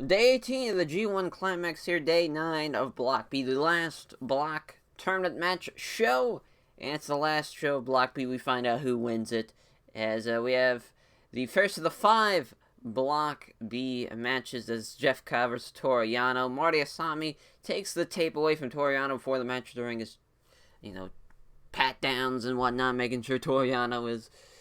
Day 18 of the G1 Climax here, day 9 of Block B, the last block tournament match show, and it's the last show of Block B. We find out who wins it, as we have the first of the 5 Block B matches as Jeff Cobb versus Toru Yano. Marty Asami takes the tape away from Toru Yano before the match during his, pat downs and whatnot, making sure Toru Yano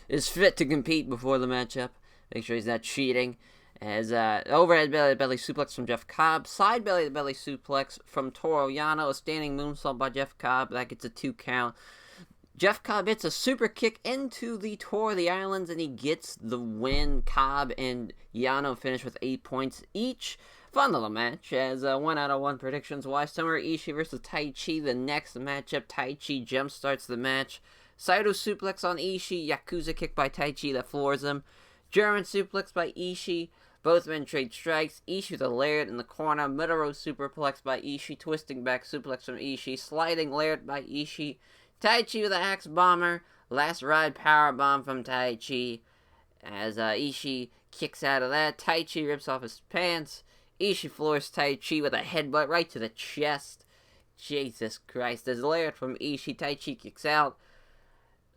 is fit to compete before the matchup, make sure he's not cheating. As overhead belly-to-belly suplex from Jeff Cobb, side belly-to-belly suplex from Toru Yano, a standing moonsault by Jeff Cobb, that gets a 2 count. Jeff Cobb hits a super kick into the Tour of the Islands, and he gets the win. Cobb and Yano finish with 8 points each. Fun little match, as 1 out of 1 predictions-wise. Tomohiro Ishii versus Taichi, the next matchup. Taichi jumpstarts the match. Saito suplex on Ishii, Yakuza kick by Taichi that floors him. German suplex by Ishii. Both men trade strikes. Ishii with a lariat in the corner. Middle row superplex by Ishii. Twisting back suplex from Ishii. Sliding lariat by Ishii. Taichi with an axe bomber. Last ride powerbomb from Taichi. As Ishii kicks out of that. Taichi rips off his pants. Ishii floors Taichi with a headbutt right to the chest. Jesus Christ. There's a lariat from Ishii. Taichi kicks out.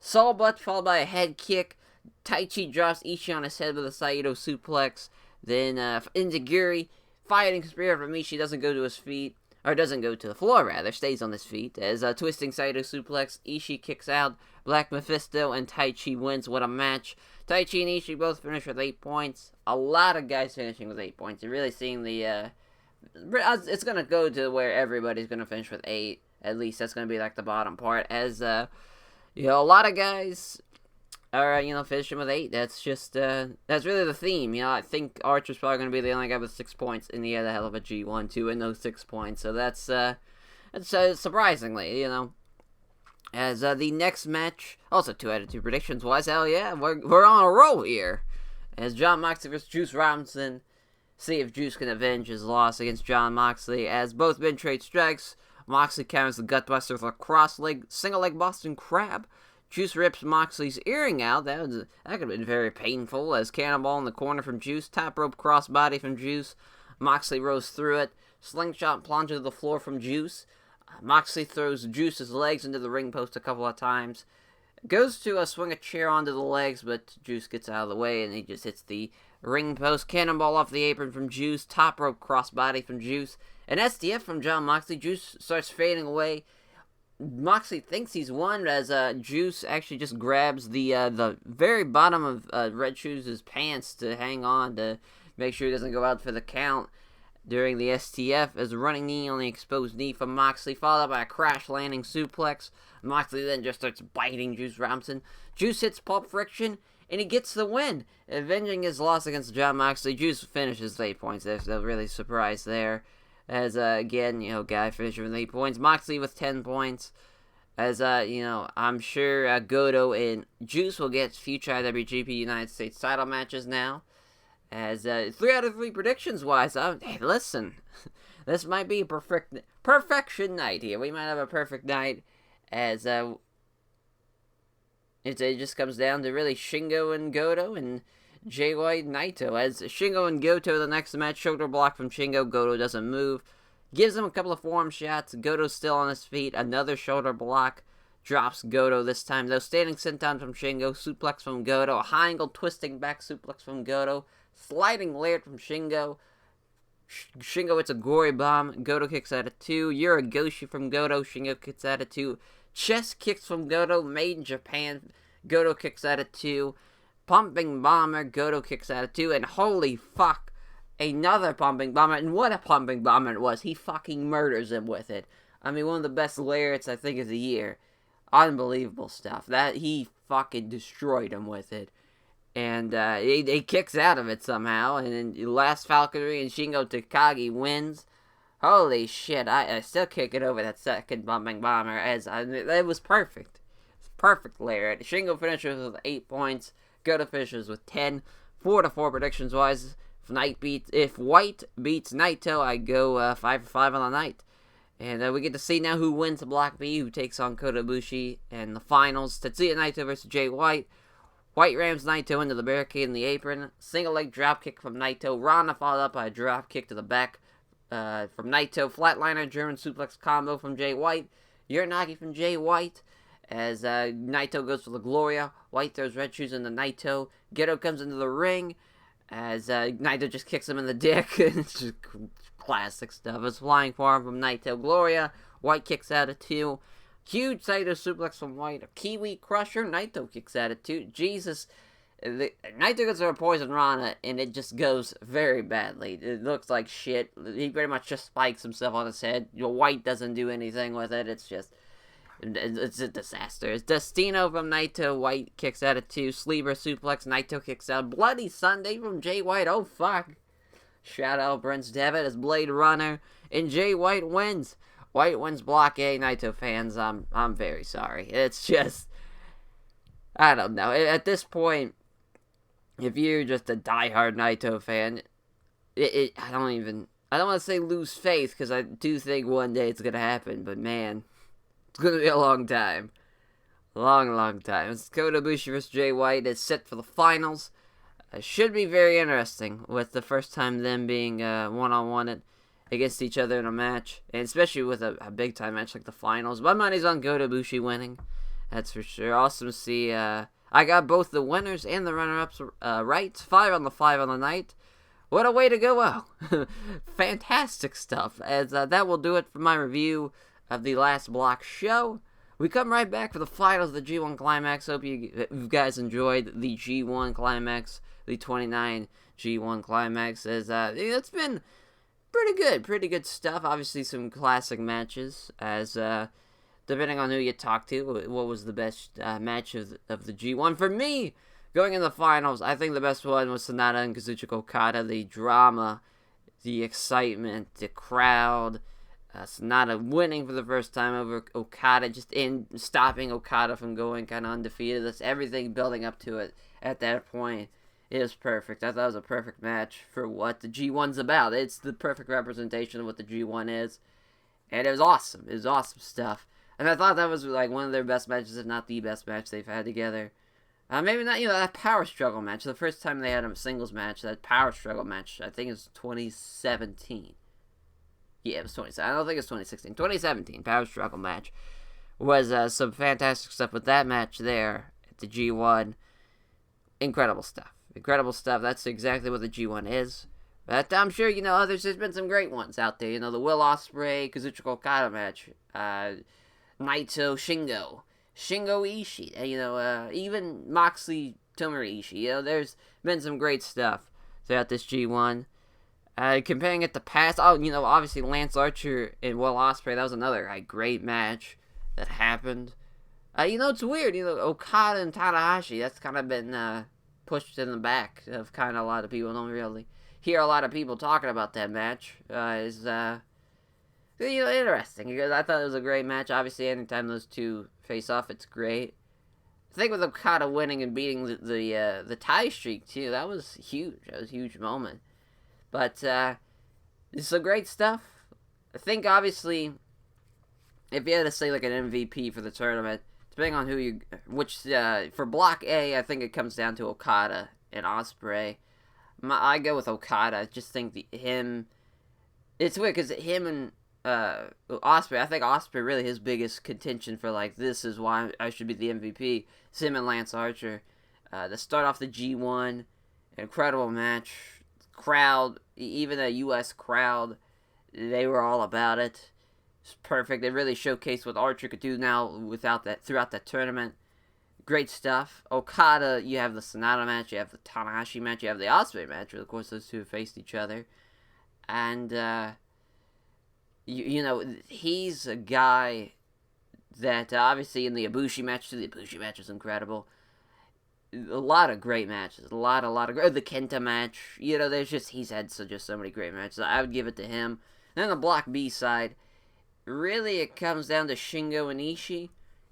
Soul butt followed by a head kick. Taichi drops Ishii on his head with a Saito suplex. Then Inzaguri, fighting spirit from Ishii, doesn't go to his feet, or doesn't go to the floor rather, stays on his feet. As twisting Saito suplex, Ishii kicks out, Black Mephisto, and Taichi wins. What a match. Taichi and Ishii both finish with 8 points. A lot of guys finishing with 8 points. You're really seeing the, it's going to go to where everybody's going to finish with 8. At least that's going to be like the bottom part. As, a lot of guys are, finishing with 8. That's just, that's really the theme. I think Archer's probably going to be the only guy with 6 points, and he had a hell of a G1, too, in those 6 points. So that's surprisingly, As, the next match, also 2 out of 2 predictions-wise, hell yeah, we're on a roll here. As Jon Moxley versus Juice Robinson, see if Juice can avenge his loss against Jon Moxley, as both men trade strikes. Moxley counters the gutbuster with a cross-leg, single-leg Boston Crab. Juice rips Moxley's earring out. That could have been very painful, as Cannonball in the corner from Juice. Top rope crossbody from Juice. Moxley rose through it. Slingshot plunge to the floor from Juice. Moxley throws Juice's legs into the ring post a couple of times. Goes to swing a chair onto the legs, but Juice gets out of the way, and he just hits the ring post. Cannonball off the apron from Juice. Top rope crossbody from Juice. An STF from Jon Moxley. Juice starts fading away. Moxley thinks he's won, as Juice actually just grabs the very bottom of Red Shoes' pants to hang on to make sure he doesn't go out for the count during the STF, as a running knee on the exposed knee from Moxley, followed by a crash landing suplex. Moxley then just starts biting Juice Robinson. Juice hits Pulp Friction, and he gets the win, avenging his loss against Jon Moxley. Juice finishes 8 points. There's no really surprise there. As, again, guy finishing with 8 points. Moxley with 10 points. As, I'm sure Goto and Juice will get future IWGP United States title matches now. As, 3 out of 3 predictions-wise, hey, listen. This might be a perfection night here. We might have a perfect night. As, it just comes down to really Shingo and Goto and Jay White Naito. As Shingo and Goto, the next match, shoulder block from Shingo. Goto doesn't move. Gives him a couple of forearm shots. Goto's still on his feet. Another shoulder block. Drops Goto this time, though. Standing senton from Shingo. Suplex from Goto. A high angle twisting back suplex from Goto. Sliding lariat from Shingo. Shingo hits a gory bomb. Goto kicks out of 2. Uragoshi from Goto. Shingo kicks out of 2. Chest kicks from Goto. Made in Japan. Goto kicks out of 2. Pumping bomber, Goto kicks out of 2, and holy fuck, another pumping bomber, and what a pumping bomber it was. He fucking murders him with it. I mean, one of the best lariats, I think, of the year. Unbelievable stuff. That, he fucking destroyed him with it. And, he kicks out of it somehow, and then last Falconry and Shingo Takagi wins. Holy shit, I still can't get over that second pumping bomber, as, it was perfect. Perfect lariat. Shingo finishes with 8 points. Goto finishes with 10. 4 to 4 predictions wise. If White beats Naito, I go 5 for 5 on the night. And we get to see now who wins the Block B, who takes on Kota Ibushi in the finals. Tetsuya Naito versus Jay White. White rams Naito into the barricade in the apron. Single leg dropkick from Naito. Rana followed up by a dropkick to the back from Naito. Flatliner German suplex combo from Jay White. Uranagi from Jay White. As Naito goes for the Gloria. White throws red shoes into Naito. Geto comes into the ring. As Naito just kicks him in the dick. It's just classic stuff. It's flying forearm from Naito. Gloria. White kicks out of 2. Huge Saito suplex from White. A Kiwi Crusher. Naito kicks out of 2. Jesus. Naito goes for a Poison Rana, and it just goes very badly. It looks like shit. He pretty much just spikes himself on his head. White doesn't do anything with it. It's a disaster. It's Destino from Naito. White kicks out of 2. Sleeper suplex. Naito kicks out. Bloody Sunday from Jay White. Oh, fuck. Shout out Prince Devitt as Blade Runner. And Jay White wins. White wins Block A. Naito fans, I'm very sorry. It's just, I don't know. At this point, if you're just a diehard Naito fan, I don't want to say lose faith, because I do think one day it's going to happen, but man, it's going to be a long time. Long time. It's Kota Ibushi vs. Jay White. It's set for the finals. Should be very interesting, with the first time them being one-on-one against each other in a match, and especially with a big-time match like the finals. My money's on Kota Ibushi winning. That's for sure. Awesome to see. I got both the winners and the runner-ups right. 5 on the night. What a way to go out. Fantastic stuff. As that will do it for my review of the last block show. We come right back for the finals of the G1 Climax. Hope you guys enjoyed the G1 Climax, the 29 G1 Climax. As it's been pretty good stuff. Obviously some classic matches, as depending on who you talk to, what was the best match of the G1. For me, going in the finals, I think the best one was Sonata and Kazuchika Okada. The drama, the excitement, the crowd, Sonata winning for the first time over Okada, just in stopping Okada from going kind of undefeated. That's everything building up to it at that point. It was perfect. I thought it was a perfect match for what the G1's about. It's the perfect representation of what the G1 is. And it was awesome. It was awesome stuff. And I thought that was like one of their best matches, if not the best match they've had together. Maybe not, that power struggle match. The first time they had a singles match, that power struggle match, I think it was 2017. Yeah, it was 2017. I don't think it was 2016. 2017, power struggle match. Was some fantastic stuff with that match there at the G1. Incredible stuff. That's exactly what the G1 is. But I'm sure, there's been some great ones out there. The Will Ospreay, Kazuchika Okada match. Naito, Shingo Ishii. Even Moxley, Tomohiro Ishii. There's been some great stuff throughout this G1. Comparing it to past, obviously Lance Archer and Will Ospreay, that was another great match that happened. It's weird, Okada and Tanahashi, that's kind of been pushed in the back of kind of a lot of people. Don't really hear a lot of people talking about that match. Is interesting, because I thought it was a great match. Obviously, anytime those two face off, it's great. I think with Okada winning and beating the tie streak too, that was huge. That was a huge moment. But it's some great stuff. I think obviously, if you had to say like an MVP for the tournament, depending on for Block A, I think it comes down to Okada and Ospreay. I go with Okada. I just think it's weird because him and Ospreay, I think Ospreay really his biggest contention for like, this is why I should be the MVP. It's him and Lance Archer. To start off the G1, incredible match. Crowd, even the U.S. crowd, they were all about it. It's perfect. It really showcased what Archer could do now throughout that tournament. Great stuff. Okada, you have the Sonata match, you have the Tanahashi match, you have the Ospreay match, where of course those two faced each other. And, he's a guy that, obviously in the Ibushi match too, the Ibushi match was incredible. A lot of great matches. A lot of great. The Kenta match. He's had so many great matches. I would give it to him. Then the Block B side, really it comes down to Shingo and Ishii.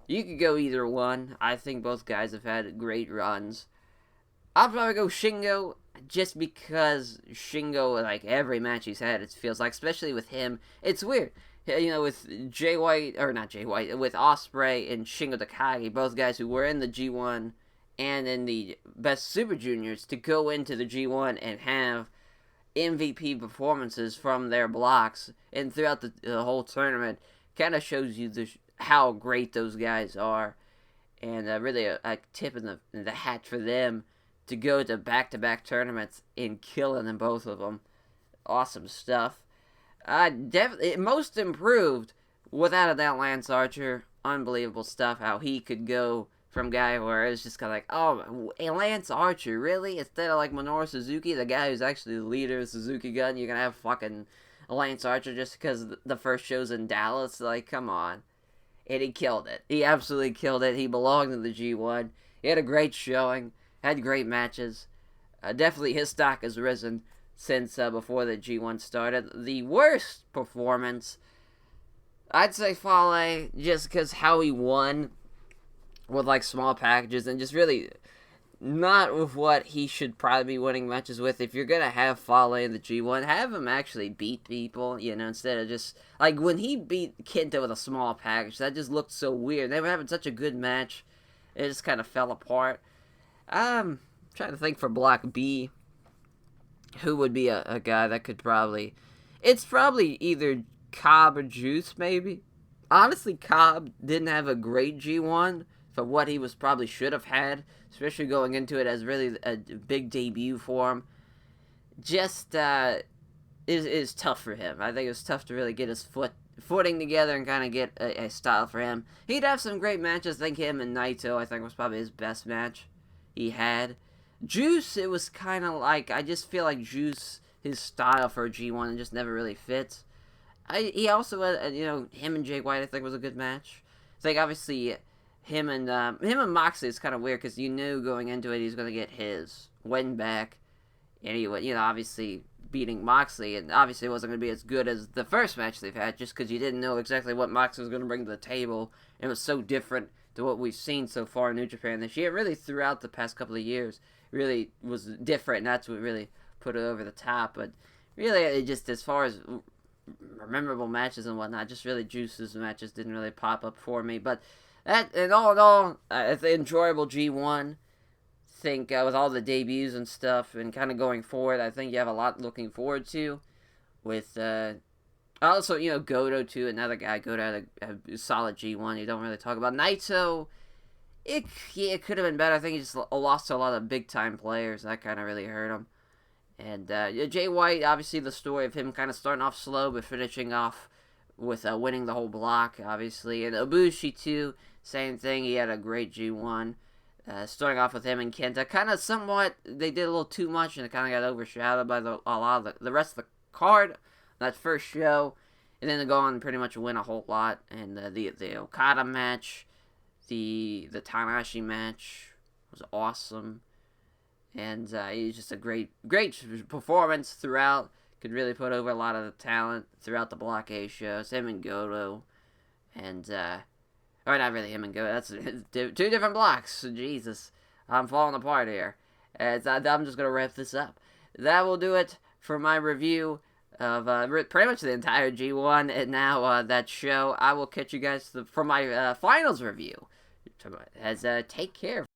You could go either one. I think both guys have had great runs. I'll probably go Shingo, just because Shingo, like every match he's had, it feels like, especially with him, it's weird. With with Ospreay and Shingo Takagi, both guys who were in the G1 and in the Best Super Juniors to go into the G1 and have MVP performances from their blocks and throughout the whole tournament kind of shows you how great those guys are, and really a tip in the hat for them to go to back-to-back tournaments and killing in both of them. Awesome stuff. Definitely most improved, without a doubt, Lance Archer. Unbelievable stuff, how he could go from guy where it's just kind of like, oh, Lance Archer, really? Instead of like Minoru Suzuki, the guy who's actually the leader of Suzuki Gun, you're going to have fucking Lance Archer just because the first show's in Dallas? Like, come on. And he killed it. He absolutely killed it. He belonged in the G1. He had a great showing, had great matches. Definitely his stock has risen since before the G1 started. The worst performance, I'd say Fale, just because how he won with like small packages and just really not with what he should probably be winning matches with. If you're gonna have Fale in the G1, have him actually beat people, instead of just like when he beat Kenta with a small package. That just looked so weird. They were having such a good match, it just kind of fell apart. I'm trying to think for Block B, who would be a guy that could probably... It's probably either Cobb or Juice, maybe. Honestly, Cobb didn't have a great G1 for what he probably should have had, especially going into it as really a big debut for him. Just is tough for him. I think it was tough to really get his footing together and kind of get a style for him. He'd have some great matches. I think him and Naito, I think, was probably his best match he had. Juice, it was kind of like, I just feel like Juice, his style for a G1 just never really fits. He also had, him and Jay White, I think, was a good match. I think, obviously, him and Moxley is kind of weird, because you knew going into it he's going to get his win back, and he would, obviously beating Moxley, and obviously it wasn't going to be as good as the first match they've had, just because you didn't know exactly what Moxley was going to bring to the table. It was so different to what we've seen so far in New Japan this year, really throughout the past couple of years. Really was different, and that's what really put it over the top. But really, it just, as far as memorable matches and whatnot, just really Juice's matches didn't really pop up for me. But that, and all in all, it's an enjoyable G1. I think with all the debuts and stuff, and kind of going forward, I think you have a lot looking forward to. With also, Goto too, another guy. Goto had a solid G1. You don't really talk about Naito. It could have been better. I think he just lost to a lot of big-time players. That kind of really hurt him. And Jay White, obviously the story of him kind of starting off slow, but finishing off with winning the whole block, obviously. And Ibushi, too, same thing. He had a great G1. Starting off with him and Kenta. Kind of somewhat, they did a little too much, and it kind of got overshadowed by a lot of the rest of the card, that first show. And then they go on and pretty much win a whole lot. And the Okada match... The Tanahashi match was awesome, and it was just a great performance throughout. Could really put over a lot of the talent throughout the Block A shows. Him and Goto, and or not really him and Goto. That's two different blocks. Jesus, I'm falling apart here. I'm just gonna wrap this up. That will do it for my review of pretty much the entire G1 and now that show. I will catch you guys for my finals review. As take care.